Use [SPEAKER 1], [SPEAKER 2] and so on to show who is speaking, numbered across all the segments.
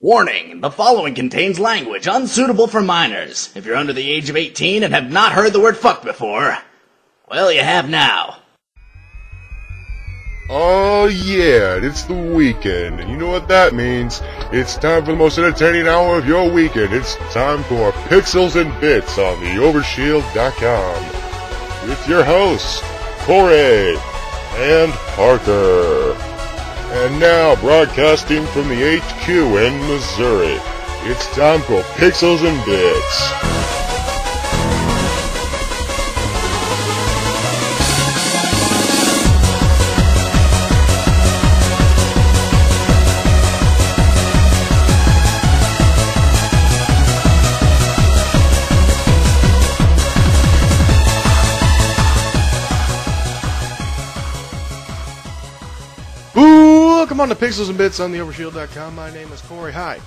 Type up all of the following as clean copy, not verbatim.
[SPEAKER 1] Warning, the following contains language unsuitable for minors. If you're under the age of 18 and have not heard the word fuck before, well, you have now.
[SPEAKER 2] Oh yeah, it's the weekend, and you know what that means. It's time for the most entertaining hour of your weekend. It's time for Pixels and Bits on the Overshield.com. With your hosts, Corey and Parker. And now, broadcasting from the HQ in Missouri, it's time for Pixels and Bits. Welcome on to Pixels and Bits on the Overshield.com. My name is Corey. Hi.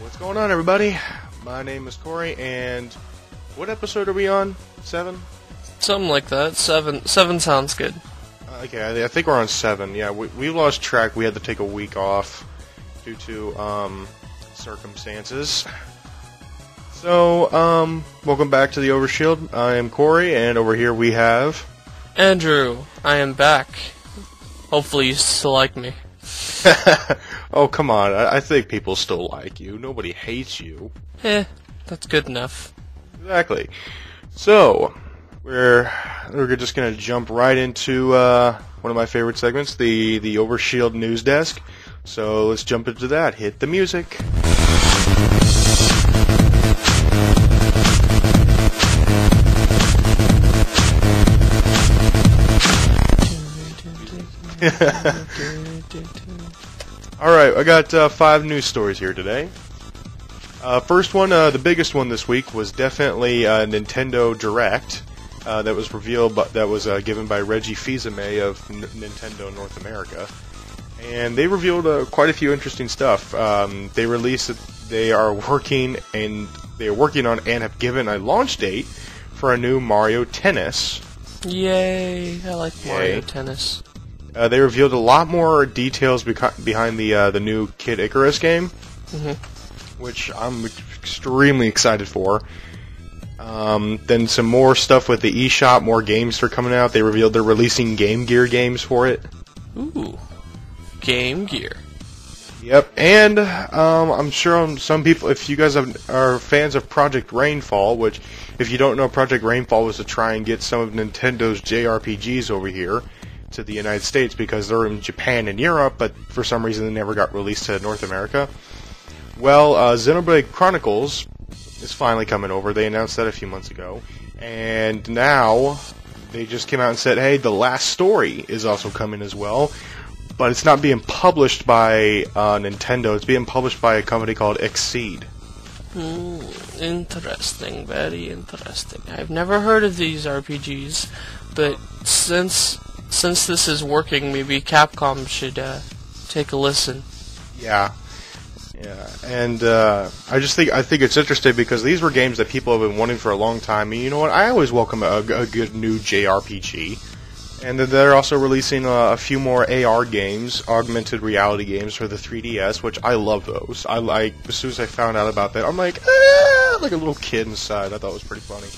[SPEAKER 2] What's going on, everybody? My name is Corey, and what episode are we on? 7?
[SPEAKER 3] Something like that. 7 sounds good.
[SPEAKER 2] Okay, I think we're on 7. Yeah, we lost track. We had to take a week off due to circumstances. So, welcome back to the Overshield. I am Corey, and over here we have
[SPEAKER 3] Andrew. I am back. Hopefully you still like me.
[SPEAKER 2] Oh, come on. I think people still like you. Nobody hates you.
[SPEAKER 3] That's good enough.
[SPEAKER 2] Exactly. So, we're just going to jump right into one of my favorite segments, the Overshield News Desk. So, let's jump into that. Hit the music. Alright, I got 5 news stories here today. First one, the biggest one this week was definitely Nintendo Direct that was revealed, that was given by Reggie Fils-Aimé of Nintendo North America. And they revealed quite a few interesting stuff. They released that they are working on and have given a launch date for a new Mario Tennis.
[SPEAKER 3] Yay! I like Mario Tennis.
[SPEAKER 2] They revealed a lot more details behind the new Kid Icarus game, which I'm extremely excited for. Then some more stuff with the eShop, more games are coming out. They revealed they're releasing Game Gear games for it.
[SPEAKER 3] Ooh, Game Gear.
[SPEAKER 2] Yep, and I'm sure some people, if you guys are fans of Project Rainfall, which, if you don't know, Project Rainfall was to try and get some of Nintendo's JRPGs over here to the United States because they're in Japan and Europe, but for some reason they never got released to North America. Well, Xenoblade Chronicles is finally coming over. They announced that a few months ago, and now they just came out and said, hey, the last story is also coming as well, but it's not being published by Nintendo. It's being published by a company called Exceed.
[SPEAKER 3] Interesting, very interesting. I've never heard of these RPGs, but since this is working, maybe Capcom should take a listen.
[SPEAKER 2] Yeah, and I think it's interesting because these were games that people have been wanting for a long time. And you know what? I always welcome a good new JRPG. And then they're also releasing a few more AR games, augmented reality games for the 3DS, which I love those. As soon as I found out about that, I'm like a little kid inside. I thought it was pretty funny.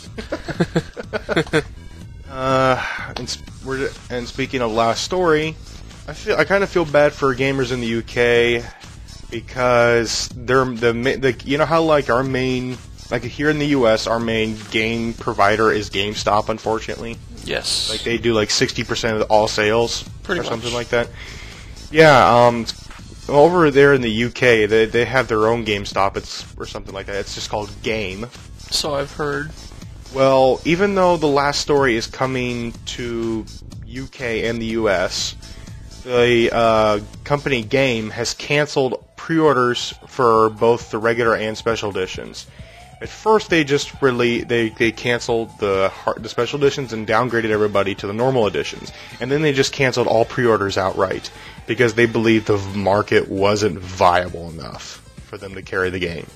[SPEAKER 2] And speaking of last story, I kind of feel bad for gamers in the UK because they're you know how our main, here in the US, our main game provider is GameStop, unfortunately.
[SPEAKER 3] Yes.
[SPEAKER 2] They do 60% of all sales
[SPEAKER 3] pretty
[SPEAKER 2] or
[SPEAKER 3] much.
[SPEAKER 2] Something like that. Yeah. Over there in the UK, they have their own GameStop. Or something like that. It's just called Game.
[SPEAKER 3] So I've heard.
[SPEAKER 2] Well, even though the last story is coming to UK and the US, the company Game has canceled pre-orders for both the regular and special editions. At first, they just they canceled the special editions and downgraded everybody to the normal editions, and then they just canceled all pre-orders outright because they believed the market wasn't viable enough for them to carry the game.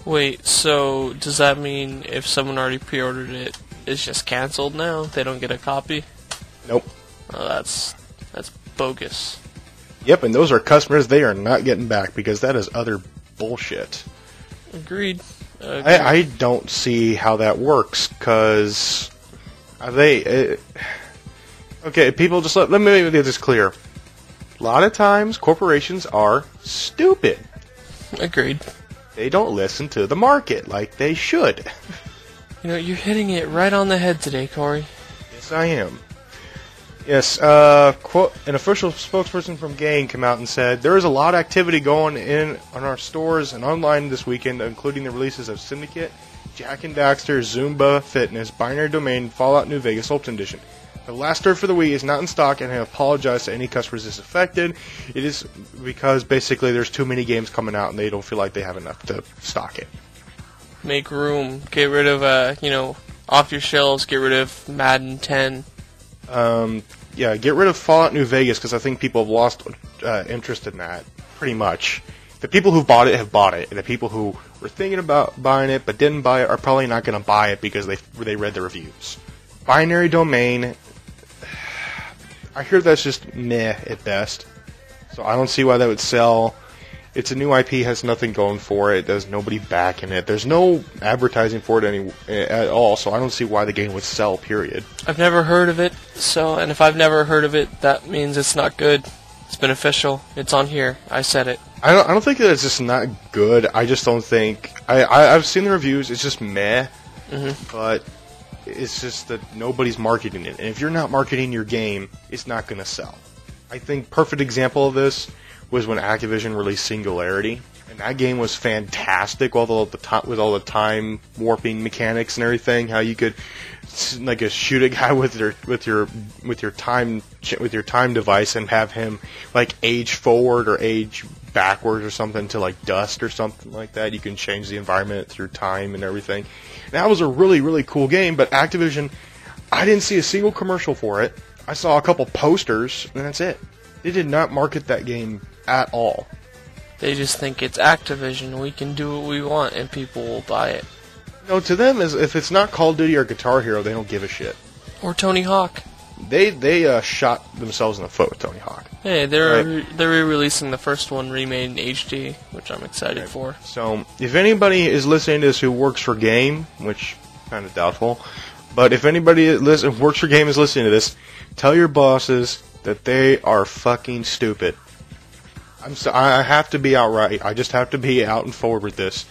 [SPEAKER 3] Wait, so does that mean if someone already pre-ordered it, it's just canceled now? They don't get a copy?
[SPEAKER 2] Nope.
[SPEAKER 3] Oh, that's bogus.
[SPEAKER 2] Yep, and those are customers they are not getting back because that is other bullshit.
[SPEAKER 3] Agreed.
[SPEAKER 2] I don't see how that works, because okay, people just let me make this clear. A lot of times, corporations are stupid.
[SPEAKER 3] Agreed.
[SPEAKER 2] They don't listen to the market like they should.
[SPEAKER 3] You know, you're hitting it right on the head today, Corey.
[SPEAKER 2] Yes, I am. Yes, quote, an official spokesperson from Gang came out and said, there is a lot of activity going on our stores and online this weekend, including the releases of Syndicate, Jak and Daxter, Zumba Fitness, Binary Domain, Fallout New Vegas Ultimate Edition. The last store for the Wii is not in stock, and I apologize to any customers this affected. It is because basically there's too many games coming out and they don't feel like they have enough to stock it.
[SPEAKER 3] Make room. Get rid of, off your shelves, get rid of Madden 10.
[SPEAKER 2] Yeah, get rid of Fallout New Vegas, because I think people have lost interest in that, pretty much. The people who bought it have bought it, and the people who were thinking about buying it but didn't buy it are probably not going to buy it because they read the reviews. Binary Domain, I hear that's just meh at best, so I don't see why that would sell. It's a new IP, has nothing going for it, there's nobody backing it, there's no advertising for it at all, so I don't see why the game would sell, period.
[SPEAKER 3] I've never heard of it, and if I've never heard of it, that means it's not good. It's been official. It's on here. I said it.
[SPEAKER 2] I don't think that it's just not good, I just don't think... I've seen the reviews, it's just meh, but it's just that nobody's marketing it, and if you're not marketing your game, it's not going to sell. I think perfect example of this was when Activision released Singularity, and that game was fantastic with all the time warping mechanics and everything. How you could shoot a guy with your time device and have him like age forward or age backwards or something to like dust or something like that. You can change the environment through time and everything. And that was a really, really cool game. But Activision, I didn't see a single commercial for it. I saw a couple posters, and that's it. They did not market that game at all.
[SPEAKER 3] They just think it's Activision, we can do what we want, and people will buy it.
[SPEAKER 2] No, to them, if it's not Call of Duty or Guitar Hero, they don't give a shit.
[SPEAKER 3] Or Tony Hawk.
[SPEAKER 2] They shot themselves in the foot with Tony Hawk.
[SPEAKER 3] Hey, they're re-releasing the first one remade in HD, which I'm excited for.
[SPEAKER 2] So, if anybody is listening to this who works for Game, which kind of doubtful, but if anybody who works for Game is listening to this, tell your bosses that they are fucking stupid. I have to be outright. I just have to be out and forward with this.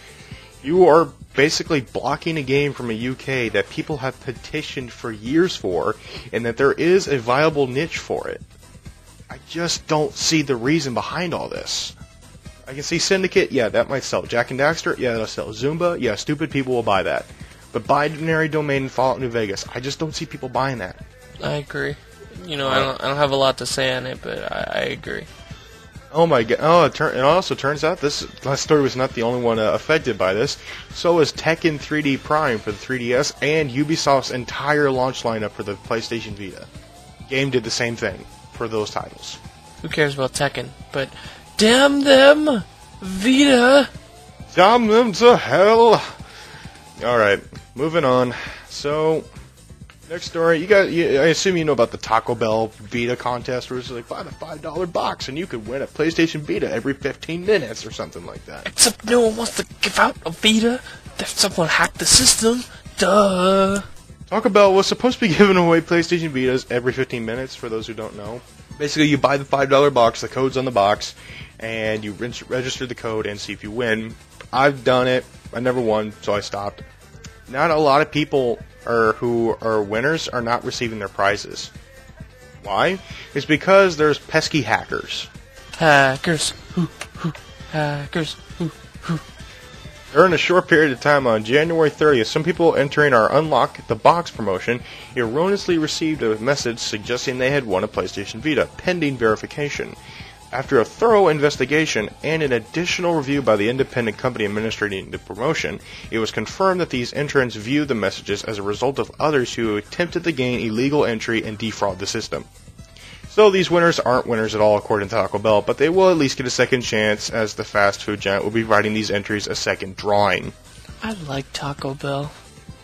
[SPEAKER 2] You are basically blocking a game from a UK that people have petitioned for years for, and that there is a viable niche for it. I just don't see the reason behind all this. I can see Syndicate, yeah, that might sell. Jak and Daxter, yeah, that'll sell. Zumba, yeah, stupid people will buy that. But Binary Domain and Fallout New Vegas, I just don't see people buying that.
[SPEAKER 3] I agree. I don't have a lot to say on it, but I agree.
[SPEAKER 2] Oh my god! Oh, it also turns out this last story was not the only one affected by this. So is Tekken 3D Prime for the 3DS and Ubisoft's entire launch lineup for the PlayStation Vita. Game did the same thing for those titles.
[SPEAKER 3] Who cares about Tekken? But damn them, Vita!
[SPEAKER 2] Damn them to hell! Alright, moving on. So, next story, I assume you know about the Taco Bell Vita contest, where it's like, buy the $5 box and you could win a PlayStation Vita every 15 minutes or something like that.
[SPEAKER 3] Except no one wants to give out a Vita. If someone hacked the system, duh.
[SPEAKER 2] Taco Bell was supposed to be giving away PlayStation Vitas every 15 minutes, for those who don't know. Basically, you buy the $5 box, the code's on the box, and you register the code and see if you win. I've done it. I never won, so I stopped. Not a lot of people who are winners are not receiving their prizes. Why? It's because there's pesky hackers.
[SPEAKER 3] Hackers. Hackers.
[SPEAKER 2] During a short period of time on January 30th, some people entering our Unlock the Box promotion erroneously received a message suggesting they had won a PlayStation Vita, pending verification. After a thorough investigation and an additional review by the independent company administrating the promotion, it was confirmed that these entrants viewed the messages as a result of others who attempted to gain illegal entry and defraud the system. So these winners aren't winners at all according to Taco Bell, but they will at least get a second chance, as the fast food giant will be writing these entries a second drawing.
[SPEAKER 3] I like Taco Bell.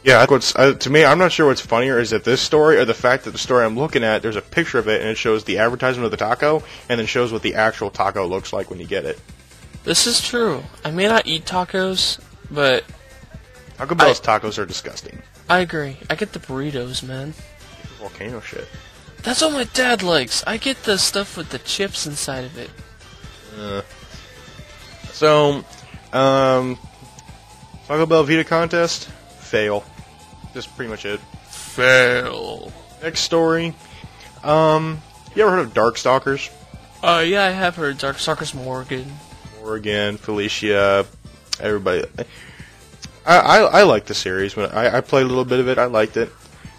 [SPEAKER 2] Yeah, to me, I'm not sure what's funnier, is it this story or the fact that the story I'm looking at, there's a picture of it and it shows the advertisement of the taco and then shows what the actual taco looks like when you get it.
[SPEAKER 3] This is true. I may not eat tacos, but
[SPEAKER 2] Taco Bell's tacos are disgusting.
[SPEAKER 3] I agree. I get the burritos, man.
[SPEAKER 2] Volcano shit.
[SPEAKER 3] That's what my dad likes. I get the stuff with the chips inside of it.
[SPEAKER 2] So, Taco Bell Vita contest, fail. Just pretty much it.
[SPEAKER 3] Fail.
[SPEAKER 2] Next story. You ever heard of Darkstalkers?
[SPEAKER 3] Yeah, I have heard Darkstalkers Morgan.
[SPEAKER 2] Morgan, Felicia, everybody. I like the series. When I played a little bit of it, I liked it.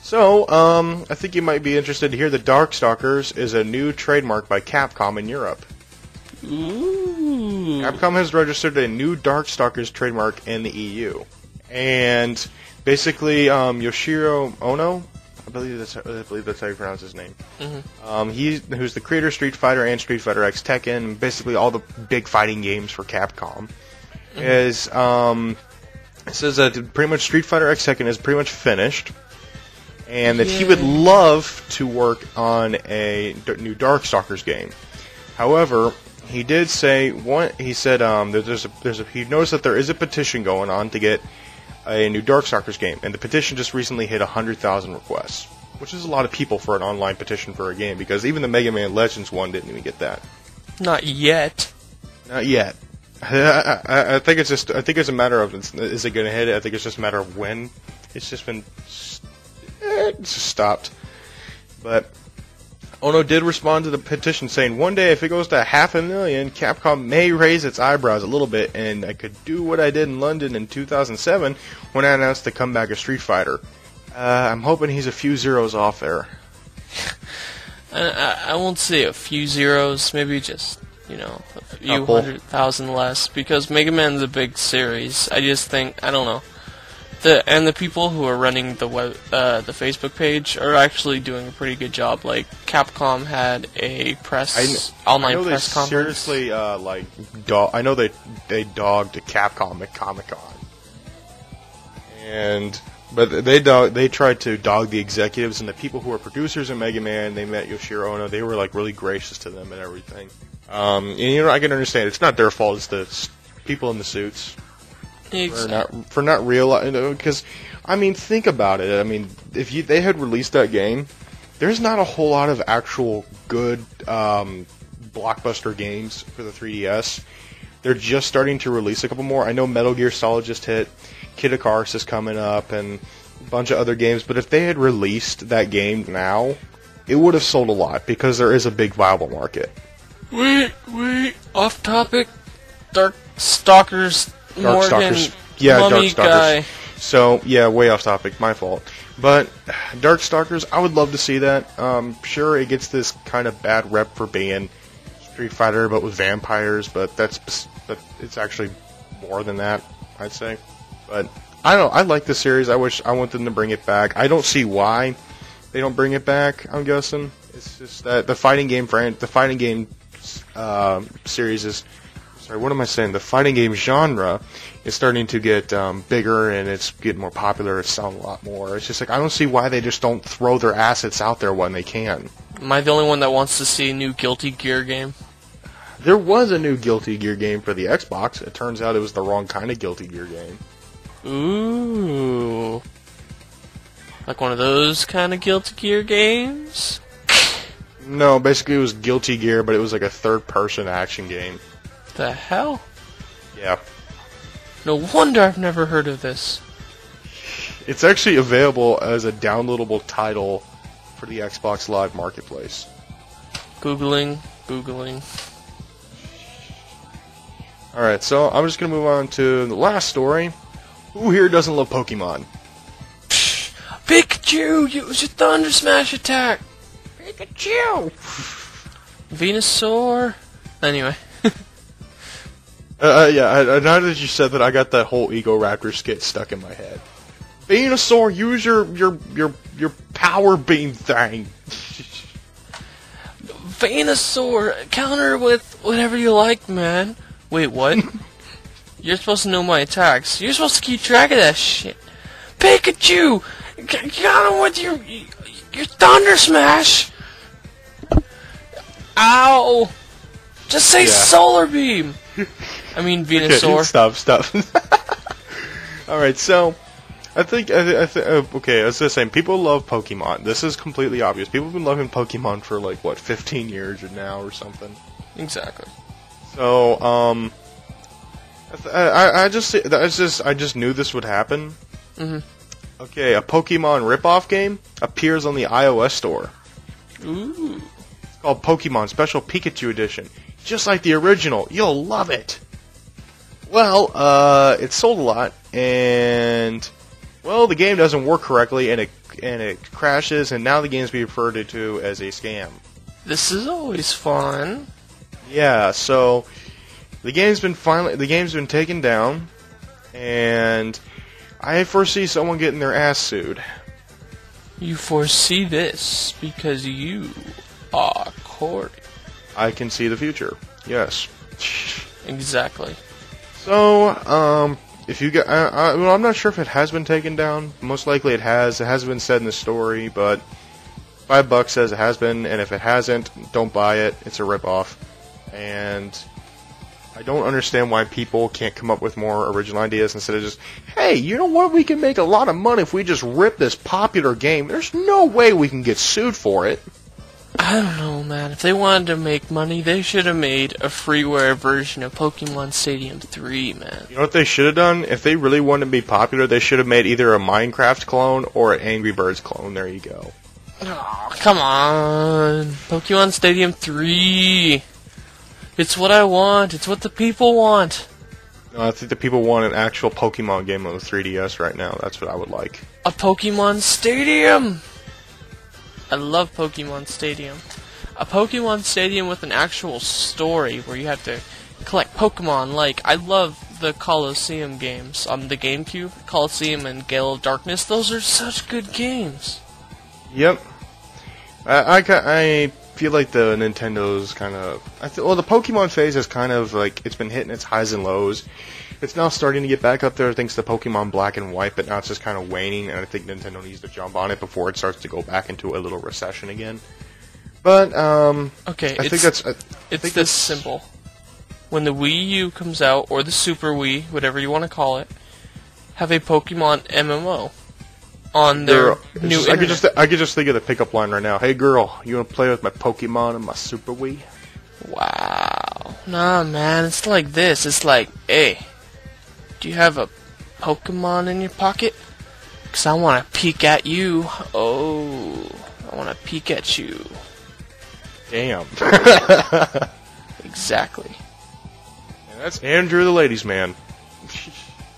[SPEAKER 2] So, I think you might be interested to hear that Darkstalkers is a new trademark by Capcom in Europe.
[SPEAKER 3] Ooh.
[SPEAKER 2] Capcom has registered a new Darkstalkers trademark in the EU. And basically, Yoshiro Ono, I believe that's how you pronounce his name. Mm-hmm. Who's the creator of Street Fighter and Street Fighter X Tekken, basically all the big fighting games for Capcom. Mm-hmm. It says that pretty much Street Fighter X Tekken is pretty much finished, and that he would love to work on a new Darkstalkers game. However, he did say he said he noticed that there is a petition going on to get a new Darkstalkers game, and the petition just recently hit 100,000 requests, which is a lot of people for an online petition for a game, because even the Mega Man Legends one didn't even get that.
[SPEAKER 3] Not yet.
[SPEAKER 2] Not yet. I think it's a matter of is it going to hit it? I think it's just a matter of when. It's just been stopped. But Ono did respond to the petition saying, "One day, if it goes to 500,000, Capcom may raise its eyebrows a little bit, and I could do what I did in London in 2007 when I announced the comeback of Street Fighter. I'm hoping he's a few zeros off there."
[SPEAKER 3] I won't say a few zeros, maybe just, a few 100,000 less, because Mega Man's a big series. I just think, I don't know. The people who are running the Facebook page are actually doing a pretty good job. Like, Capcom had a online press conference.
[SPEAKER 2] Seriously, I know they dogged Capcom at Comic-Con. But they tried to dog the executives and the people who are producers in Mega Man. They met Yoshiro Ono. They were really gracious to them and everything. And I can understand it's not their fault. It's the people in the suits for not realizing. Because think about it. If they had released that game, there's not a whole lot of actual good blockbuster games for the 3DS. They're just starting to release a couple more. I know Metal Gear Solid just hit. Kid Icarus is coming up, and a bunch of other games. But if they had released that game now, it would have sold a lot, because there is a big viable market.
[SPEAKER 3] Wait, off topic. Darkstalkers, Morgan,
[SPEAKER 2] yeah,
[SPEAKER 3] mummy
[SPEAKER 2] Darkstalkers.
[SPEAKER 3] Guy.
[SPEAKER 2] So, yeah, way off topic, my fault. But Darkstalkers, I would love to see that. Sure, it gets this kind of bad rep for being Street Fighter, but with vampires, but it's actually more than that, I'd say. But I don't know. I like the series. I want them to bring it back. I don't see why they don't bring it back. I'm guessing it's just that the fighting game series is. Sorry, what am I saying? The fighting game genre is starting to get bigger, and it's getting more popular. It's selling a lot more. It's just I don't see why they just don't throw their assets out there when they can.
[SPEAKER 3] Am I the only one that wants to see a new Guilty Gear game?
[SPEAKER 2] There was a new Guilty Gear game for the Xbox. It turns out it was the wrong kind of Guilty Gear game.
[SPEAKER 3] Ooh. Like one of those kind of Guilty Gear games?
[SPEAKER 2] No, basically it was Guilty Gear, but it was like a third-person action game.
[SPEAKER 3] The hell?
[SPEAKER 2] Yeah.
[SPEAKER 3] No wonder I've never heard of this.
[SPEAKER 2] It's actually available as a downloadable title for the Xbox Live Marketplace.
[SPEAKER 3] Googling.
[SPEAKER 2] Alright, so I'm just going to move on to the last story. Who here doesn't love Pokemon?
[SPEAKER 3] Pikachu! Use your Thunder Smash attack! Pikachu! Venusaur? Anyway.
[SPEAKER 2] Yeah, now that you said that, I got that whole Ego Raptor skit stuck in my head. Venusaur, use your power beam thing!
[SPEAKER 3] Venusaur, counter with whatever you like, man. Wait, what? You're supposed to know my attacks. You're supposed to keep track of that shit. Pikachu! Counter with your Thunder Smash! Ow! Just say Solar Beam! I mean Venusaur.
[SPEAKER 2] Stop. Alright, so, okay, as I was saying, people love Pokemon. This is completely obvious. People have been loving Pokemon for, like, what, 15 years now or something?
[SPEAKER 3] Exactly.
[SPEAKER 2] So, I just knew this would happen.
[SPEAKER 3] Mm-hmm.
[SPEAKER 2] Okay, a Pokemon ripoff game appears on the iOS store.
[SPEAKER 3] Ooh.
[SPEAKER 2] It's called Pokemon Special Pikachu Edition. Just like the original. You'll love it. Well, it sold a lot, and, well, the game doesn't work correctly, and it crashes, and now the game's being referred to as a scam.
[SPEAKER 3] This is always fun.
[SPEAKER 2] Yeah, so the game's been taken down, and I foresee someone getting their ass sued.
[SPEAKER 3] You foresee this because you are Corey.
[SPEAKER 2] I can see the future. Yes.
[SPEAKER 3] Exactly.
[SPEAKER 2] So, if you get, well, I'm not sure if it has been taken down. Most likely it has. It hasn't been said in the story, but $5 says it has been, and if it hasn't, don't buy it. It's a ripoff. And I don't understand why people can't come up with more original ideas instead of just, hey, you know what? We can make a lot of money if we just rip this popular game. There's no way we can get sued for it.
[SPEAKER 3] I don't know, man. If they wanted to make money, they should have made a freeware version of Pokemon Stadium 3, man.
[SPEAKER 2] You know what they should have done? If they really wanted to be popular, they should have made either a Minecraft clone or an Angry Birds clone. There you go.
[SPEAKER 3] Oh, come on. Pokemon Stadium 3. It's what I want. It's what the people want.
[SPEAKER 2] No, I think the people want an actual Pokemon game on the 3DS right now. That's what I would like.
[SPEAKER 3] A Pokemon Stadium! I love Pokemon Stadium. A Pokemon Stadium with an actual story where you have to collect Pokemon. Like, I love the Colosseum games on the GameCube. Colosseum and Gale of Darkness. Those are such good games.
[SPEAKER 2] Yep. I feel like the Nintendo's kind of... well, the Pokemon phase is kind of like... It's been hitting its highs and lows. It's now starting to get back up there thanks to Pokemon Black and White, but now it's just kind of waning, and I think Nintendo needs to jump on it before it starts to go back into a little recession again. But,
[SPEAKER 3] okay,
[SPEAKER 2] I think that's...
[SPEAKER 3] It's this simple. When the Wii U comes out, or the Super Wii, whatever you want to call it, have a Pokemon MMO on their new internet.
[SPEAKER 2] I could just think of the pickup line right now. Hey girl, you want to play with my Pokemon and my Super Wii?
[SPEAKER 3] Wow. Nah, man, it's like this. It's like, hey, do you have a Pokemon in your pocket? 'Cause I want to peek at you. Oh, I want to peek at you.
[SPEAKER 2] Damn.
[SPEAKER 3] Exactly.
[SPEAKER 2] And that's Andrew the ladies' man.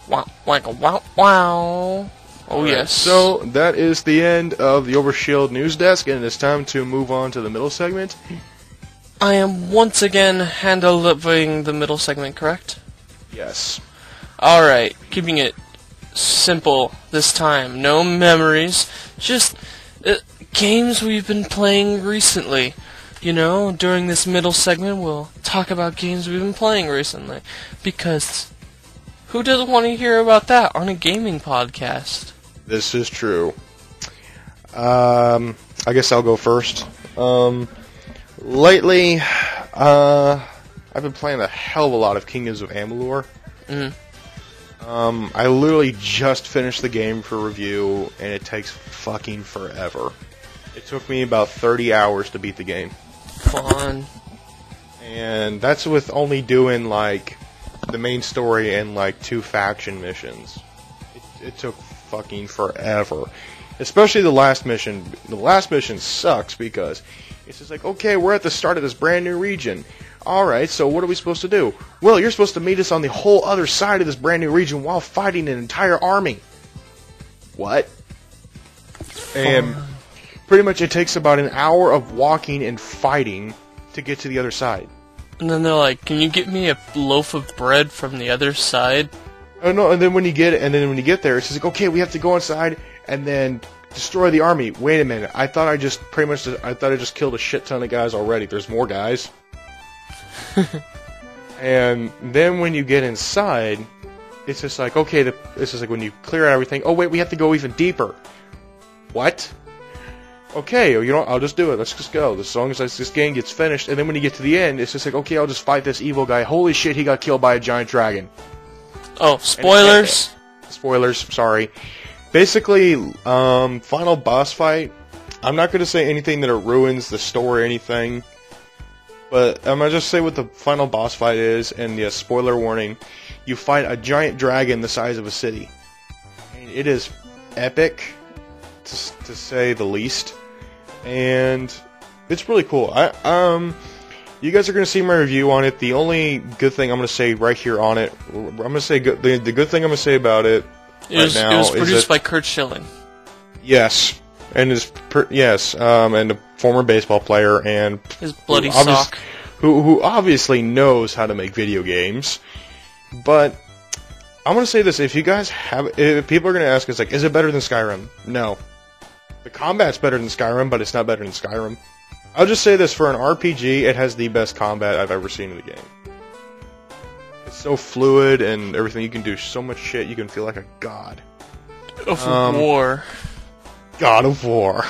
[SPEAKER 3] Wow, wow, wow. Oh,
[SPEAKER 2] right,
[SPEAKER 3] yes.
[SPEAKER 2] So, that is the end of the Overshield News Desk, and it's time to move on to the middle segment.
[SPEAKER 3] I am once again handling the middle segment, correct?
[SPEAKER 2] Yes.
[SPEAKER 3] Alright, keeping it simple this time. No memories, just games we've been playing recently. You know, during this middle segment, we'll talk about games we've been playing recently. Because who doesn't want to hear about that on a gaming podcast?
[SPEAKER 2] This is true. I guess I'll go first. Lately, I've been playing a hell of a lot of Kingdoms of Amalur.
[SPEAKER 3] Mm-hmm.
[SPEAKER 2] I literally just finished the game for review, and it takes fucking forever. It took me about 30 hours to beat the game.
[SPEAKER 3] Fun.
[SPEAKER 2] And that's with only doing, like, the main story and, like, 2 faction missions. It took fucking forever. Especially the last mission. The last mission sucks because it's just like, okay, we're at the start of this brand new region. Alright, so what are we supposed to do? Well, you're supposed to meet us on the whole other side of this brand new region while fighting an entire army. What? And pretty much it takes about an hour of walking and fighting to get to the other side.
[SPEAKER 3] And then they're like, can you get me a loaf of bread from the other side?
[SPEAKER 2] Oh no, and then when you get there, it's just like, okay, we have to go inside and then destroy the army. Wait a minute, I thought I just killed a shit ton of guys already. There's more guys. And then when you get inside, it's just like, okay, it's just like when you clear out everything, oh wait, we have to go even deeper. What? okay, you know, I'll just do it. Let's just go. As long as this game gets finished, and then when you get to the end, it's just like, okay, I'll just fight this evil guy. Holy shit, he got killed by a giant dragon.
[SPEAKER 3] Oh, spoilers.
[SPEAKER 2] Spoilers, sorry. Basically, final boss fight. I'm not going to say anything that it ruins the story or anything, but I'm going to just say what the final boss fight is, and yeah, spoiler warning, you fight a giant dragon the size of a city. And it is epic, to say the least, and it's really cool. You guys are going to see my review on it. The only good thing I'm going to say right here on it, I'm going to say the good thing I'm going to say about it right now
[SPEAKER 3] it was produced by Kurt Schilling.
[SPEAKER 2] Yes, and and a former baseball player and
[SPEAKER 3] his bloody sock,
[SPEAKER 2] who obviously knows how to make video games. But I'm going to say this: if people are going to ask us, like, is it better than Skyrim? No. The combat's better than Skyrim, but it's not better than Skyrim. I'll just say this, for an RPG, it has the best combat I've ever seen in the game. It's so fluid and everything. You can do so much shit, you can feel like a god.
[SPEAKER 3] Of War.
[SPEAKER 2] God of War.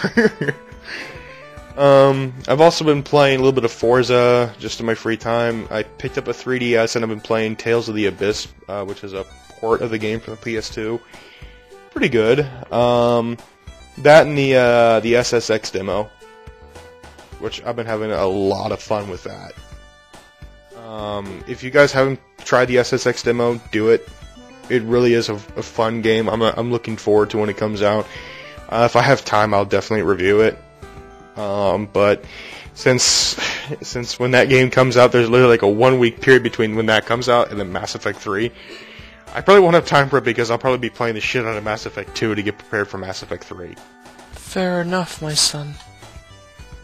[SPEAKER 2] I've also been playing a little bit of Forza, just in my free time. I picked up a 3DS and I've been playing Tales of the Abyss, which is a port of the game from the PS2. Pretty good. That and the SSX demo, which I've been having a lot of fun with that. If you guys haven't tried the SSX demo, do it. It really is a fun game. I'm looking forward to when it comes out. If I have time, I'll definitely review it. But since when that game comes out, there's literally like a 1 week period between when that comes out and then Mass Effect 3. I probably won't have time for it because I'll probably be playing the shit out of Mass Effect 2 to get prepared for Mass Effect 3.
[SPEAKER 3] Fair enough, my son.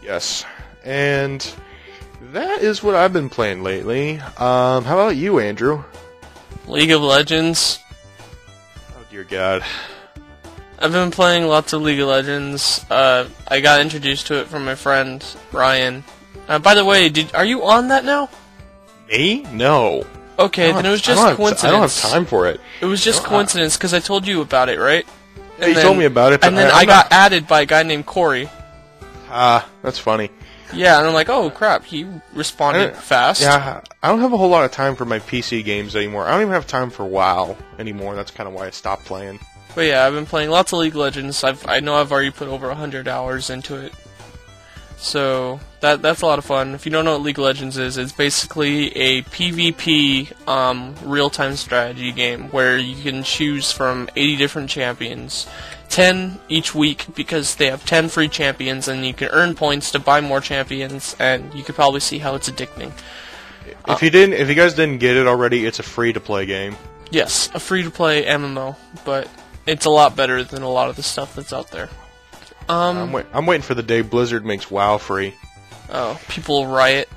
[SPEAKER 2] Yes, and that is what I've been playing lately. How about you, Andrew?
[SPEAKER 3] League of Legends.
[SPEAKER 2] Oh dear God.
[SPEAKER 3] I've been playing lots of League of Legends. I got introduced to it from my friend Ryan. By the way, are you on that now?
[SPEAKER 2] Me? No.
[SPEAKER 3] Okay, then it was just coincidence.
[SPEAKER 2] I don't have time for it.
[SPEAKER 3] It was just coincidence because I told you about it, right?
[SPEAKER 2] Yeah, you told me about it.
[SPEAKER 3] And then I got added by a guy named Corey.
[SPEAKER 2] That's funny.
[SPEAKER 3] Yeah, and I'm like, oh crap, he responded fast.
[SPEAKER 2] Yeah, I don't have a whole lot of time for my PC games anymore. I don't even have time for WoW anymore. That's kind of why I stopped playing.
[SPEAKER 3] But yeah, I've been playing lots of League of Legends. I know I've already put over 100 hours into it. So that's a lot of fun. If you don't know what League of Legends is, it's basically a PvP real-time strategy game where you can choose from 80 different champions, 10 each week because they have 10 free champions, and you can earn points to buy more champions, and you could probably see how it's addicting.
[SPEAKER 2] If you guys didn't get it already, it's a free-to-play game.
[SPEAKER 3] Yes, a free-to-play MMO, but it's a lot better than a lot of the stuff that's out there.
[SPEAKER 2] I'm waiting for the day Blizzard makes WoW free.
[SPEAKER 3] Oh, people will riot.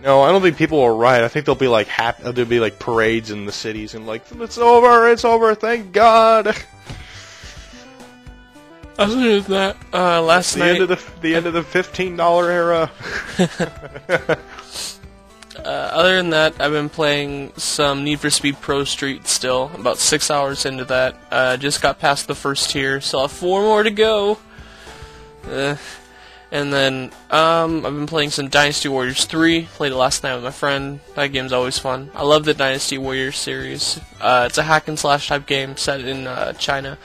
[SPEAKER 2] No, I don't think people will riot. I think there'll be like there'll be like parades in the cities and like, it's over, thank God.
[SPEAKER 3] Other than that, last night
[SPEAKER 2] the end of the $15 era.
[SPEAKER 3] Other than that, I've been playing some Need for Speed Pro Street still. About 6 hours into that. Just got past the first tier, still have 4 more to go. And then I've been playing some Dynasty Warriors 3. Played it last night with my friend. That game's always fun. I love the Dynasty Warriors series. It's a hack and slash type game set in China.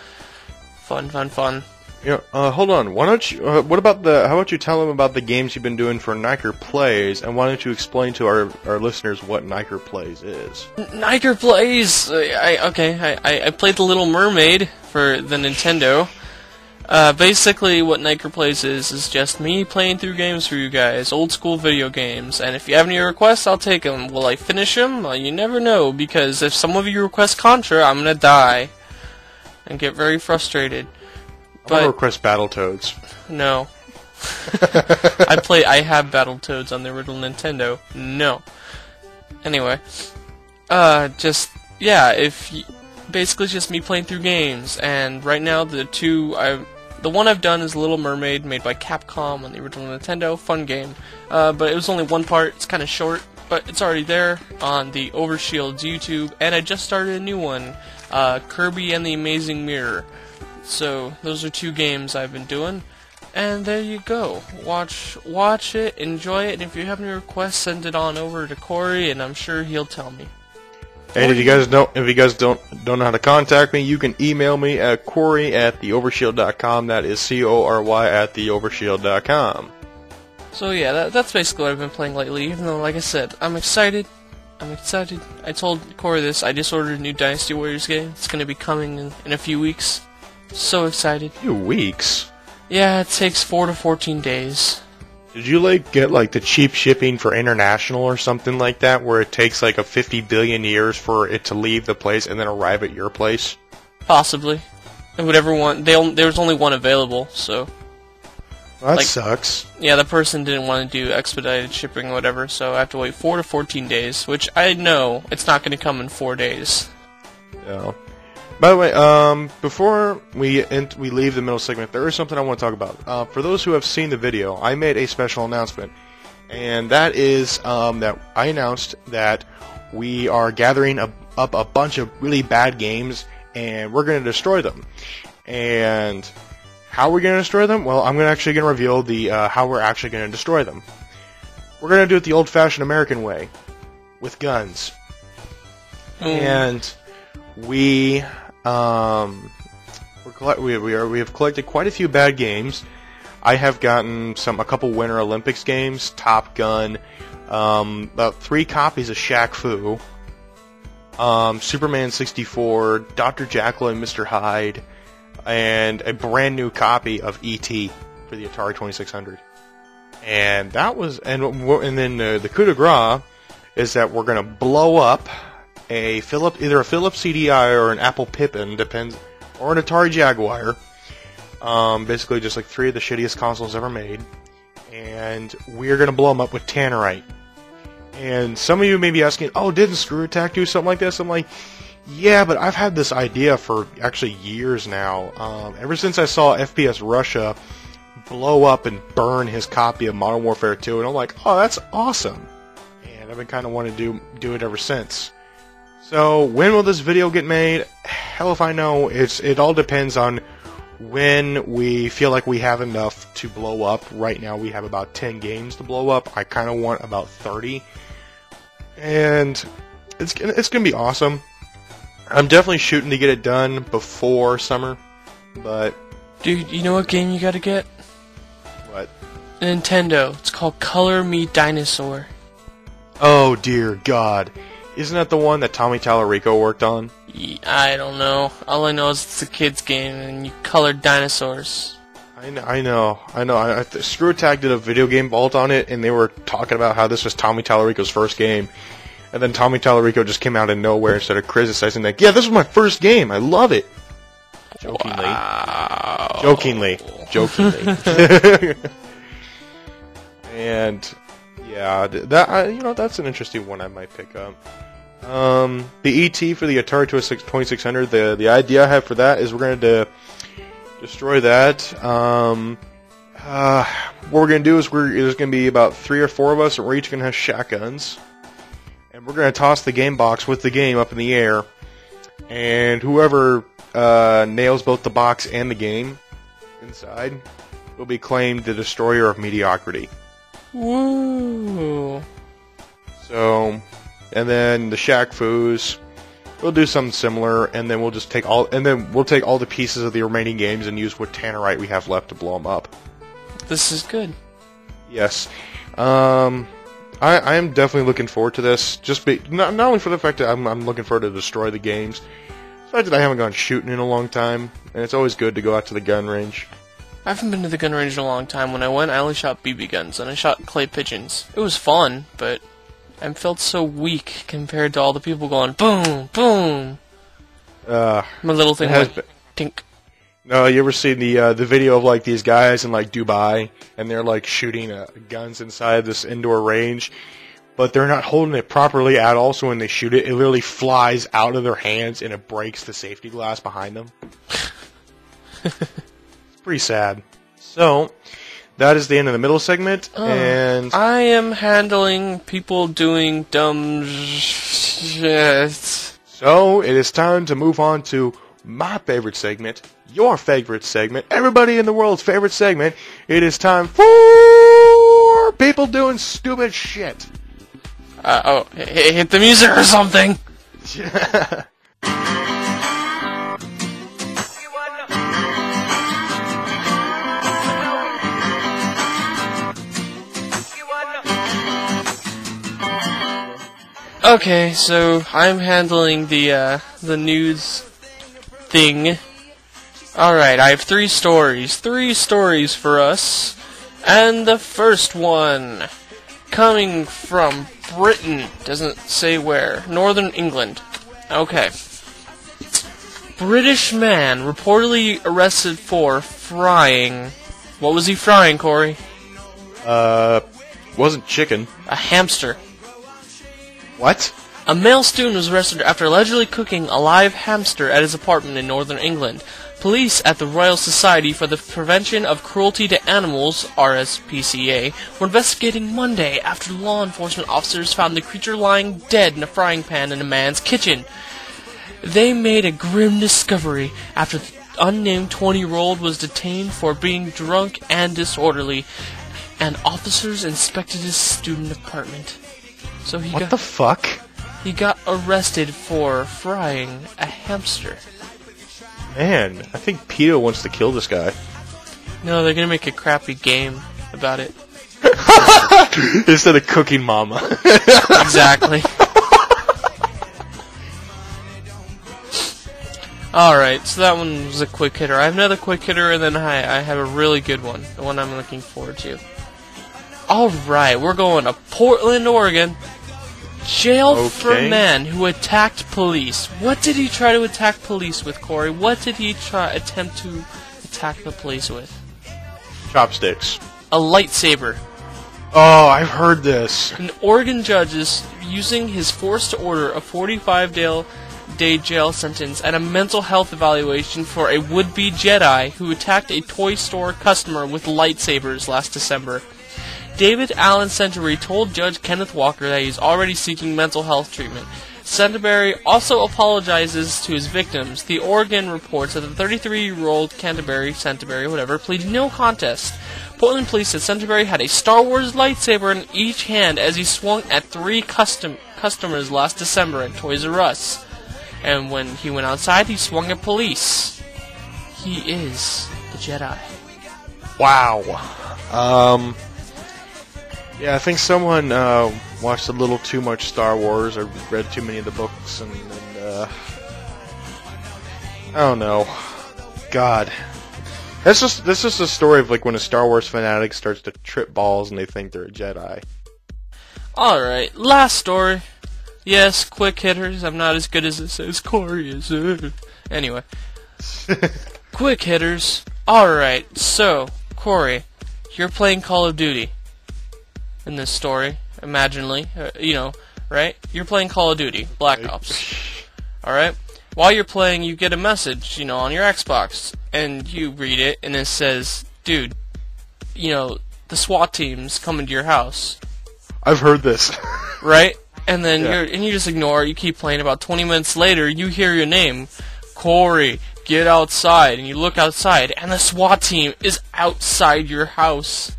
[SPEAKER 3] Fun.
[SPEAKER 2] Yeah, hold on. Why don't you? How about you tell them about the games you've been doing for Niker Plays, and why don't you explain to our listeners what Niker Plays is?
[SPEAKER 3] Niker Plays. I played The Little Mermaid for the Nintendo. Basically, what Niker Plays is just me playing through games for you guys, old school video games. And if you have any requests, I'll take them. Will I finish them? Well, you never know, because if some of you request Contra, I'm gonna die and get very frustrated.
[SPEAKER 2] I'm gonna request Battletoads.
[SPEAKER 3] No. I have Battletoads on the original Nintendo. No. Anyway. Basically it's just me playing through games, and right now the one I've done is Little Mermaid, made by Capcom on the original Nintendo. Fun game. But it was only one part, it's kinda short, but it's already there on the Overshield's YouTube, and I just started a new one, Kirby and the Amazing Mirror. So, those are 2 games I've been doing. And there you go. Watch it, enjoy it, and if you have any requests, send it on over to Corey, and I'm sure he'll tell me.
[SPEAKER 2] And if you guys don't know how to contact me, you can email me at Corey@theovershield.com. That is CORY@theovershield.com.
[SPEAKER 3] So yeah, that's basically what I've been playing lately. Even though, like I said, I'm excited. I told Corey this. I just ordered a new Dynasty Warriors game. It's gonna be coming in a few weeks. So excited.
[SPEAKER 2] Few weeks?
[SPEAKER 3] Yeah, it takes 4 to 14 days.
[SPEAKER 2] Did you get the cheap shipping for international or something like that, where it takes like 50 billion years for it to leave the place and then arrive at your place?
[SPEAKER 3] Possibly. And whatever one, there was only one available, so.
[SPEAKER 2] Well, that sucks.
[SPEAKER 3] Yeah, the person didn't want to do expedited shipping or whatever, so I have to wait 4 to 14 days, which I know it's not going to come in 4 days.
[SPEAKER 2] Yeah. By the way, before we leave the middle segment, there is something I want to talk about. For those who have seen the video, I made a special announcement, and that is that I announced that we are gathering up a bunch of really bad games, and we're going to destroy them. And how are we going to destroy them? Well, I'm actually going to reveal how we're actually going to destroy them. We're going to do it the old-fashioned American way, with guns. And we have collected quite a few bad games. I have gotten a couple Winter Olympics games, Top Gun, about 3 copies of Shaq Fu, Superman 64, Dr. Jekyll and Mr. Hyde, and a brand new copy of E.T. for the Atari 2600. And that was, and then the coup de grace is that we're gonna blow up either a Philips CDI or an Apple Pippin, depends, or an Atari Jaguar. Basically just like 3 of the shittiest consoles ever made. And we're gonna blow them up with Tannerite. And some of you may be asking, oh, didn't Screw Attack do something like this? I'm like, yeah, but I've had this idea for actually years now. Ever since I saw FPS Russia blow up and burn his copy of Modern Warfare 2, and I'm like, oh, that's awesome. And I've been kind of wanting to do it ever since. So, when will this video get made? Hell if I know. It all depends on when we feel like we have enough to blow up. Right now we have about 10 games to blow up. I kind of want about 30. And it's going to be awesome. I'm definitely shooting to get it done before summer, but...
[SPEAKER 3] Dude, you know what game you gotta get?
[SPEAKER 2] What?
[SPEAKER 3] Nintendo. It's called Color Me Dinosaur.
[SPEAKER 2] Oh, dear God. Isn't that the one that Tommy Tallarico worked on?
[SPEAKER 3] I don't know. All I know is it's a kid's game, and you color dinosaurs.
[SPEAKER 2] I know. Screw Attack did a video game vault on it, and they were talking about how this was Tommy Tallarico's first game. And then Tommy Tallarico just came out of nowhere and started criticizing that. Yeah, this was my first game. I love it. Jokingly.
[SPEAKER 3] Wow.
[SPEAKER 2] Jokingly. And yeah, that's an interesting one I might pick up. The ET for the Atari 2600. The idea I have for that is we're going to destroy that. What we're going to do is there's going to be about 3 or 4 of us, and we're each going to have shotguns. And we're going to toss the game box with the game up in the air. And whoever nails both the box and the game inside will be claimed the destroyer of mediocrity.
[SPEAKER 3] Woo!
[SPEAKER 2] So, and then the Shaq Foos, we'll do something similar, and then we'll take all the pieces of the remaining games and use what Tannerite we have left to blow them up.
[SPEAKER 3] This is good.
[SPEAKER 2] Yes. I am definitely looking forward to this. Not only for the fact that I'm looking forward to destroy the games, the fact that I haven't gone shooting in a long time, and it's always good to go out to the gun range.
[SPEAKER 3] I haven't been to the gun range in a long time. When I went, I only shot BB guns, and I shot clay pigeons. It was fun, but I felt so weak compared to all the people going boom, boom. My little thing went tink.
[SPEAKER 2] No, you ever seen the video of like these guys in like Dubai, and they're like shooting guns inside this indoor range, but they're not holding it properly at all. So when they shoot it, it literally flies out of their hands and it breaks the safety glass behind them. It's pretty sad. So that is the end of the middle segment, and
[SPEAKER 3] I am handling people doing dumb shit.
[SPEAKER 2] So it is time to move on to my favorite segment, your favorite segment, everybody in the world's favorite segment. It is time for people doing stupid shit.
[SPEAKER 3] Hit the music or something. Okay, so I'm handling the news thing. Alright, I have three stories for us. And the first one, coming from Britain, doesn't say where, Northern England. Okay. British man reportedly arrested for frying. What was he frying, Corey?
[SPEAKER 2] Wasn't chicken.
[SPEAKER 3] A hamster.
[SPEAKER 2] What?
[SPEAKER 3] A male student was arrested after allegedly cooking a live hamster at his apartment in Northern England. Police at the Royal Society for the Prevention of Cruelty to Animals, RSPCA, were investigating Monday after law enforcement officers found the creature lying dead in a frying pan in a man's kitchen. They made a grim discovery after the unnamed 20-year-old was detained for being drunk and disorderly, and officers inspected his student apartment. So
[SPEAKER 2] what the fuck?
[SPEAKER 3] He got arrested for frying a hamster.
[SPEAKER 2] Man, I think PETA wants to kill this guy.
[SPEAKER 3] No, they're gonna make a crappy game about it.
[SPEAKER 2] Instead of Cooking Mama.
[SPEAKER 3] Exactly. Alright, so that one was a quick hitter. I have another quick hitter, and then I have a really good one. The one I'm looking forward to. Alright, we're going to Portland, Oregon. Jail for man who attacked police. What did he try to attack police with, Corey? What did he attempt to attack the police with?
[SPEAKER 2] Chopsticks.
[SPEAKER 3] A lightsaber.
[SPEAKER 2] Oh, I've heard this.
[SPEAKER 3] An Oregon judge is using his force to order a 45-day jail sentence and a mental health evaluation for a would-be Jedi who attacked a toy store customer with lightsabers last December. David Allen Century told Judge Kenneth Walker that he's already seeking mental health treatment. Centerbury also apologizes to his victims. The Oregon reports that the 33-year-old Centerbury, pleaded no contest. Portland police said Centerbury had a Star Wars lightsaber in each hand as he swung at three customers last December at Toys R Us. And when he went outside, he swung at police. He is the Jedi.
[SPEAKER 2] Wow. Yeah, I think someone watched a little too much Star Wars or read too many of the books, and I don't know. God, this is a story of like when a Star Wars fanatic starts to trip balls and they think they're a Jedi.
[SPEAKER 3] All right, last story. Yes, quick hitters. I'm not as good as it says Corey is. Anyway, quick hitters. All right, so Corey, you're playing Call of Duty. In this story, imaginally, right? You're playing Call of Duty, Black Ops. Alright? While you're playing, you get a message, on your Xbox, and you read it, and it says, dude, the SWAT team's coming to your house.
[SPEAKER 2] I've heard this.
[SPEAKER 3] Right? And then you just ignore it, you keep playing. About 20 minutes later, you hear your name, Corey, get outside, and you look outside, and the SWAT team is outside your house.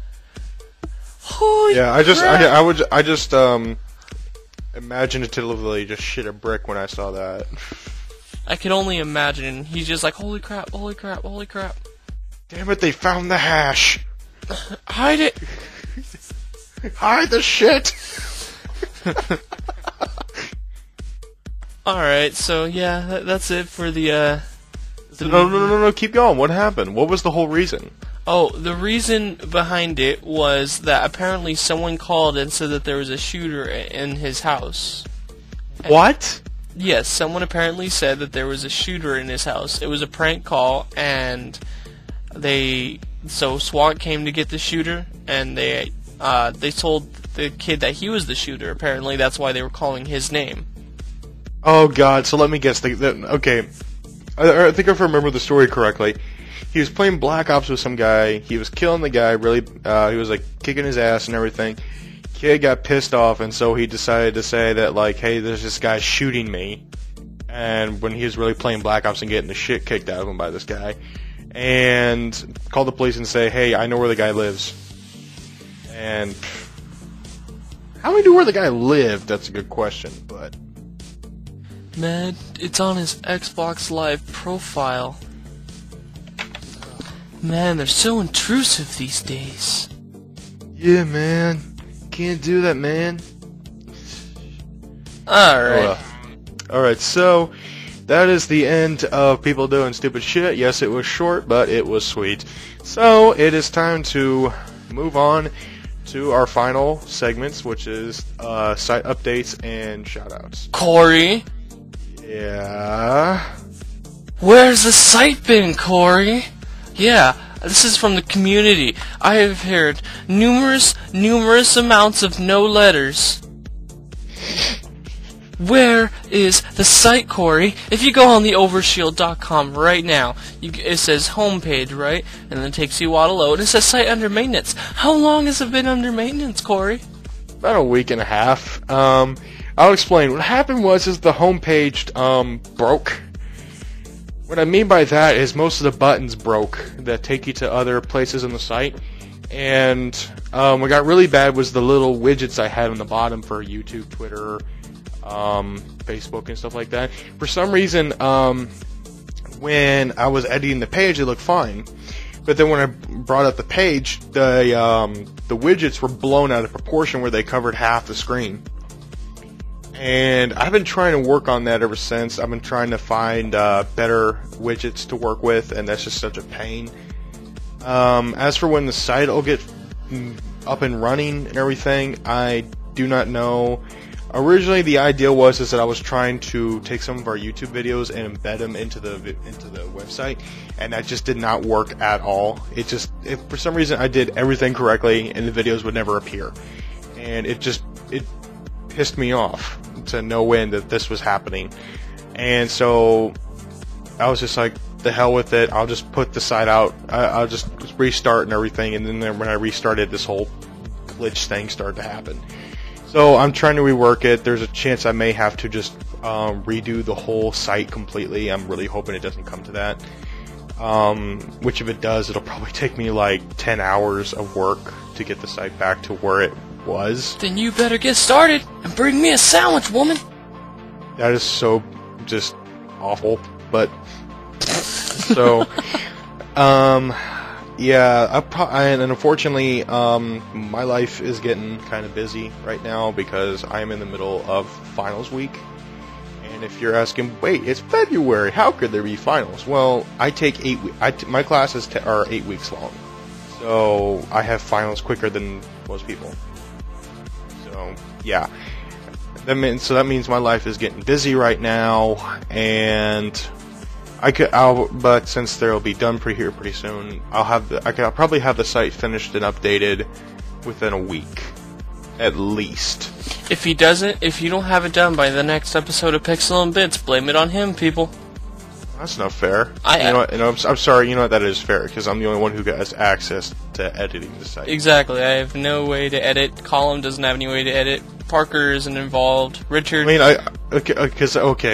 [SPEAKER 3] Holy crap.
[SPEAKER 2] I just imaginatively just shit a brick when I saw that.
[SPEAKER 3] I could only imagine. He's just like, holy crap, holy crap, holy crap.
[SPEAKER 2] Damn it, they found the hash.
[SPEAKER 3] Hide it.
[SPEAKER 2] Hide the shit.
[SPEAKER 3] Alright, so yeah, that's it for the
[SPEAKER 2] No, keep going. What happened? What was the whole reason?
[SPEAKER 3] Oh, the reason behind it was that apparently someone called and said that there was a shooter in his house.
[SPEAKER 2] What?
[SPEAKER 3] Yes, someone apparently said that there was a shooter in his house. It was a prank call, and so SWAT came to get the shooter, and they told the kid that he was the shooter. Apparently, that's why they were calling his name.
[SPEAKER 2] Oh God! So let me guess. Okay, I think if I remember the story correctly. He was playing Black Ops with some guy. He was killing the guy. Really, he was like kicking his ass and everything. Kid got pissed off, and so he decided to say that like, "Hey, there's this guy shooting me," and when he was really playing Black Ops and getting the shit kicked out of him by this guy, and call the police and say, hey, I know where the guy lives. And how do we know where the guy lived? That's a good question, but...
[SPEAKER 3] Man, it's on his Xbox Live profile. Man, they're so intrusive these days.
[SPEAKER 2] Yeah, man. Can't do that, man.
[SPEAKER 3] Alright.
[SPEAKER 2] Alright, so that is the end of people doing stupid shit. Yes, it was short, but it was sweet. So, it is time to move on to our final segments, which is site updates and shoutouts.
[SPEAKER 3] Corey?
[SPEAKER 2] Yeah?
[SPEAKER 3] Where's the site been, Corey? Yeah, this is from the community. I have heard numerous amounts of no letters. Where is the site, Corey? If you go on the overshield.com right now, it says homepage, right? And then it takes you a while to load. It says site under maintenance. How long has it been under maintenance, Corey?
[SPEAKER 2] About a week and a half. I'll explain. What happened was the homepage broke. What I mean by that is most of the buttons broke that take you to other places on the site. And what got really bad was the little widgets I had on the bottom for YouTube, Twitter, Facebook and stuff like that. For some reason, when I was editing the page, it looked fine. But then when I brought up the page, the widgets were blown out of proportion where they covered half the screen. And I've been trying to work on that ever since. I've been trying to find better widgets to work with, and that's just such a pain. As for when the site will get up and running and everything, I do not know. Originally, the idea was that I was trying to take some of our YouTube videos and embed them into the website, and that just did not work at all. For some reason I did everything correctly, and the videos would never appear, and it pissed me off to no end that this was happening. And so I was just like, the hell with it. I'll just put the site out. I'll just restart and everything, and then when I restarted, this whole glitch thing started to happen. So I'm trying to rework it. There's a chance I may have to just redo the whole site completely. I'm really hoping it doesn't come to that. Which if it does, it'll probably take me like 10 hours of work to get the site back to where it was.
[SPEAKER 3] Then you better get started and bring me a sandwich, woman.
[SPEAKER 2] That is so just awful. But so yeah, and unfortunately, my life is getting kind of busy right now because I'm in the middle of finals week. And if you're asking, wait, it's February, how could there be finals? Well, I take 8 weeks. My classes are 8 weeks long, so I have finals quicker than most people. So yeah, that means my life is getting busy right now, and but since they'll be done pretty soon, I'll probably have the site finished and updated within a week, at least.
[SPEAKER 3] If you don't have it done by the next episode of Pixel and Bits, blame it on him, people.
[SPEAKER 2] That's not fair. I'm sorry. You know what? That is fair because I'm the only one who has access to editing the site.
[SPEAKER 3] Exactly. I have no way to edit. Colin doesn't have any way to edit. Parker isn't involved. Richard.
[SPEAKER 2] I mean,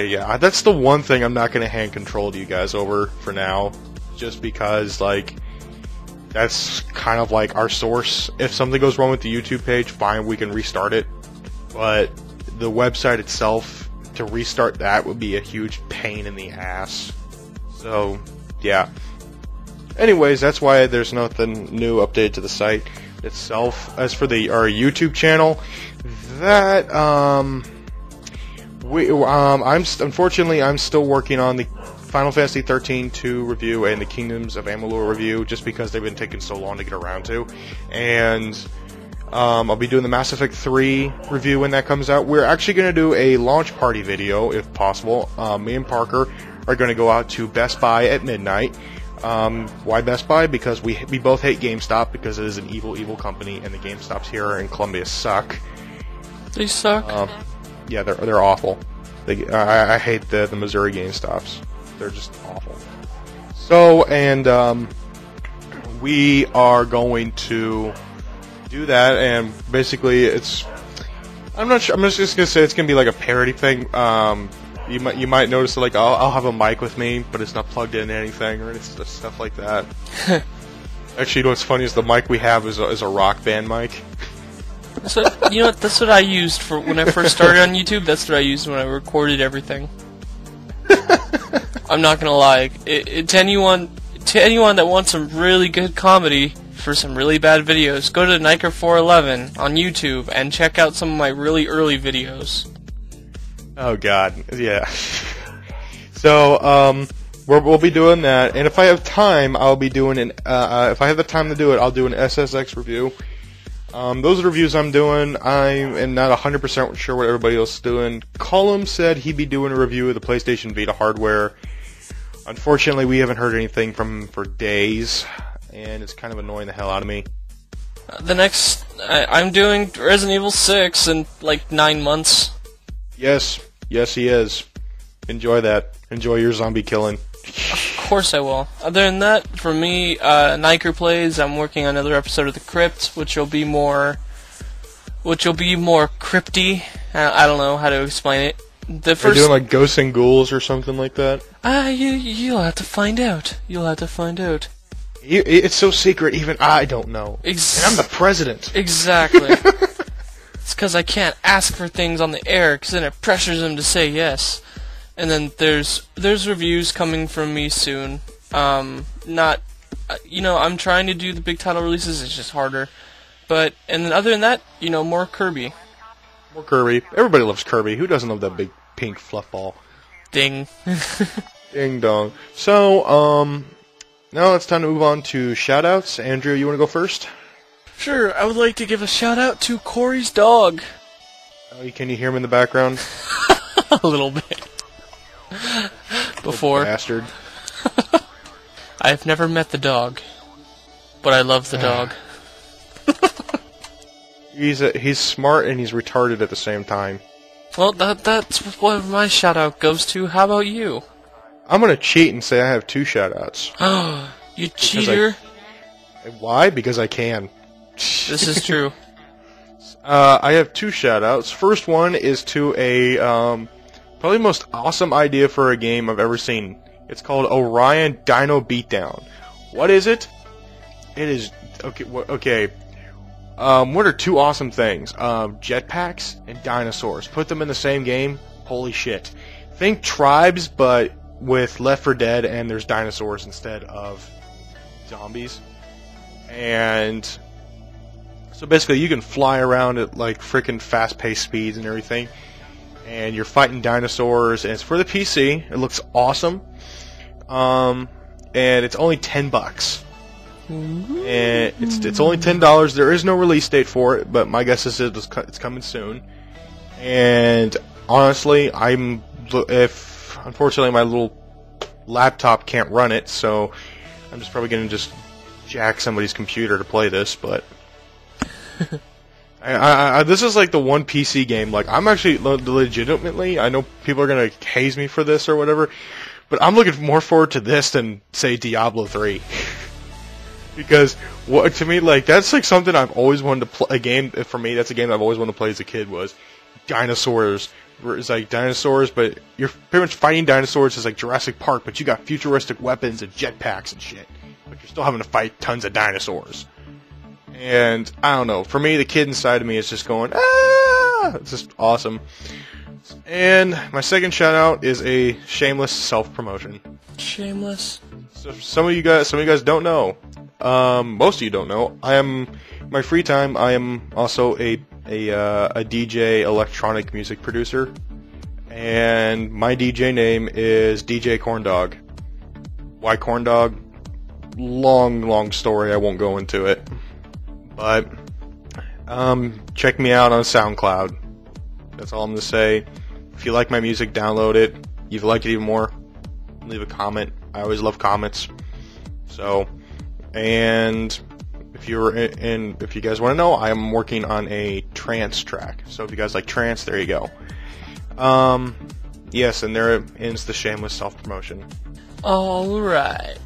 [SPEAKER 2] yeah. That's the one thing I'm not going to hand control to you guys over for now, just because that's kind of like our source. If something goes wrong with the YouTube page, fine, we can restart it. But the website itself, to restart that would be a huge pain in the ass. So, yeah. Anyways, that's why there's nothing new updated to the site itself. As for our YouTube channel, that unfortunately I'm still working on the Final Fantasy 13-2 review and the Kingdoms of Amalur review, just because they've been taking so long to get around to. And I'll be doing the Mass Effect 3 review when that comes out. We're actually going to do a launch party video, if possible. Me and Parker are going to go out to Best Buy at midnight. Why Best Buy? Because we both hate GameStop, because it is an evil company, and the GameStops here in Columbia suck.
[SPEAKER 3] They suck?
[SPEAKER 2] Yeah, they're awful. I hate the Missouri GameStops. They're just awful. So, and we are going to do that, and basically I'm not sure, I'm just gonna say it's gonna be like a parody thing. You might notice that, like, I'll have a mic with me, but it's not plugged in anything or stuff like that. Actually, you know what's funny is the mic we have is a Rock Band mic.
[SPEAKER 3] So, you know what? That's what I used for when I first started on YouTube. That's what I used when I recorded everything. I'm not gonna lie. To anyone that wants some really good comedy for some really bad videos, go to Niker411 on YouTube and check out some of my really early videos.
[SPEAKER 2] Oh God, yeah. So we'll be doing that, and if I have time, I'll be doing an. If I have the time to do it, I'll do an SSX review. Those are the reviews I'm doing. I am not 100% sure what everybody else is doing. Cullum said he'd be doing a review of the PlayStation Vita hardware. Unfortunately, we haven't heard anything from him for days, and it's kind of annoying the hell out of me.
[SPEAKER 3] The next, I'm doing Resident Evil 6 in like 9 months.
[SPEAKER 2] Yes, he is. Enjoy that. Enjoy your zombie killing.
[SPEAKER 3] Of course I will. Other than that, for me, Niker Plays, I'm working on another episode of The Crypt, which will be more crypty. I don't know how to explain it. The first,
[SPEAKER 2] are you doing like Ghosts and Ghouls or something like that?
[SPEAKER 3] You'll have to find out. You'll have to find out.
[SPEAKER 2] It's so secret, even I don't know. And I'm the president.
[SPEAKER 3] Exactly. It's because I can't ask for things on the air, because then it pressures them to say yes. And then there's reviews coming from me soon. I'm trying to do the big title releases. It's just harder. And then other than that, more Kirby.
[SPEAKER 2] More Kirby. Everybody loves Kirby. Who doesn't love that big pink fluff ball?
[SPEAKER 3] Ding.
[SPEAKER 2] Ding dong. So, now it's time to move on to shoutouts. Andrew, you want to go first?
[SPEAKER 3] Sure. I would like to give a shout out to Corey's dog.
[SPEAKER 2] Oh, can you hear him in the background?
[SPEAKER 3] A little bit. Before.
[SPEAKER 2] Bastard.
[SPEAKER 3] I've never met the dog, but I love the dog.
[SPEAKER 2] He's smart and he's retarded at the same time.
[SPEAKER 3] Well, that's what my shout out goes to. How about you?
[SPEAKER 2] I'm gonna cheat and say I have 2 shoutouts.
[SPEAKER 3] Oh, you cheater!
[SPEAKER 2] Why? Because I can.
[SPEAKER 3] This is true.
[SPEAKER 2] I have 2 shoutouts. First one is to a probably the most awesome idea for a game I've ever seen. It's called Orion Dino Beatdown. What is it? It is okay. What are 2 awesome things? Jetpacks and dinosaurs. Put them in the same game. Holy shit! Think Tribes, but with Left 4 Dead, and there's dinosaurs instead of zombies. And so basically, you can fly around at like freaking fast-paced speeds and everything. And you're fighting dinosaurs, and it's for the PC. It looks awesome. And it's only $10. And it's only $10. There is no release date for it, but my guess is it's coming soon. And honestly, unfortunately my little laptop can't run it, so I'm just probably gonna just jack somebody's computer to play this, but. This is like the one PC game. Like, I'm actually legitimately, I know people are gonna haze me for this or whatever, but I'm looking more forward to this than say Diablo 3. Because to me, like, that's like something I've always wanted to play. A game for me, that's a game I've always wanted to play as a kid. Was dinosaurs. It's like dinosaurs, but you're pretty much fighting dinosaurs. It's like Jurassic Park, but you got futuristic weapons and jetpacks and shit. But you're still having to fight tons of dinosaurs. And, I don't know, for me, the kid inside of me is just going, ah! It's just awesome. And my second shout out is a shameless self-promotion.
[SPEAKER 3] Shameless?
[SPEAKER 2] So some of you guys don't know. Most of you don't know. My free time, I am also a DJ electronic music producer. And my DJ name is DJ Corndog. Why Corndog? Long story, I won't go into it. But, check me out on SoundCloud. That's all I'm going to say. If you like my music, download it. If you like it even more, leave a comment. I always love comments. So, and if you guys want to know, I am working on a trance track. So if you guys like trance, there you go. Yes, and there ends the shameless self-promotion.
[SPEAKER 3] Alright.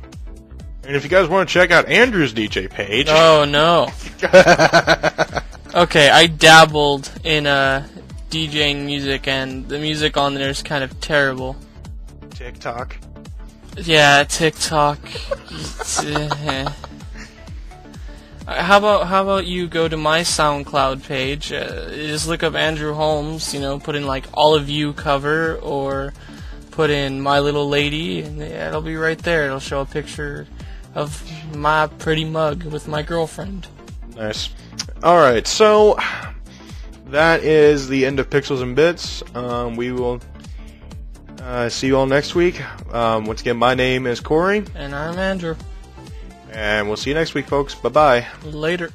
[SPEAKER 2] And if you guys want to check out Andrew's DJ page...
[SPEAKER 3] Oh, no. Okay, I dabbled in DJing music, and the music on there is kind of terrible.
[SPEAKER 2] TikTok.
[SPEAKER 3] Yeah, TikTok. How about you go to my SoundCloud page? Just look up Andrew Holmes. Put in like All of You cover, or put in My Little Lady, and it'll be right there. It'll show a picture of my pretty mug with my girlfriend.
[SPEAKER 2] Nice. Alright, so that is the end of Pixels and Bits. We will see you all next week. Once again, my name is Corey.
[SPEAKER 3] And I'm Andrew.
[SPEAKER 2] And we'll see you next week, folks. Bye-bye.
[SPEAKER 3] Later.